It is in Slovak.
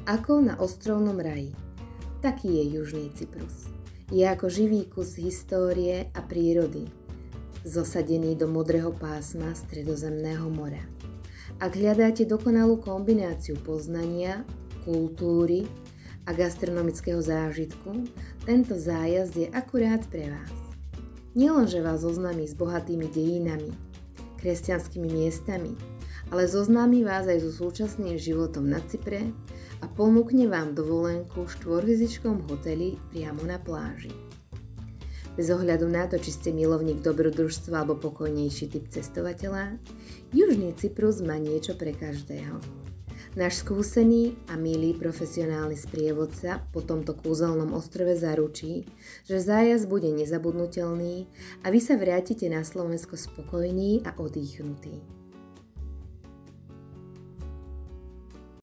Ako na ostrovnom raji. Taký je Južný Cyprus. Je ako živý kus histórie a prírody, zosadený do modrého pásma Stredozemného mora. Ak hľadáte dokonalú kombináciu poznania, kultúry a gastronomického zážitku, tento zájazd je akurát pre vás. Nielenže vás zoznámi s bohatými dejinami, kresťanskými miestami, ale zoznámi vás aj so súčasným životom na Cypre a ponúkne vám dovolenku v štvorhviezdičkovom hoteli priamo na pláži. Bez ohľadu na to, či ste milovník dobrodružstva alebo pokojnejší typ cestovateľa, Južný Cyprus má niečo pre každého. Náš skúsený a milý profesionálny sprievodca po tomto kúzelnom ostrove zaručí, že zájazd bude nezabudnutelný a vy sa vrátite na Slovensko spokojní a oddychnutí.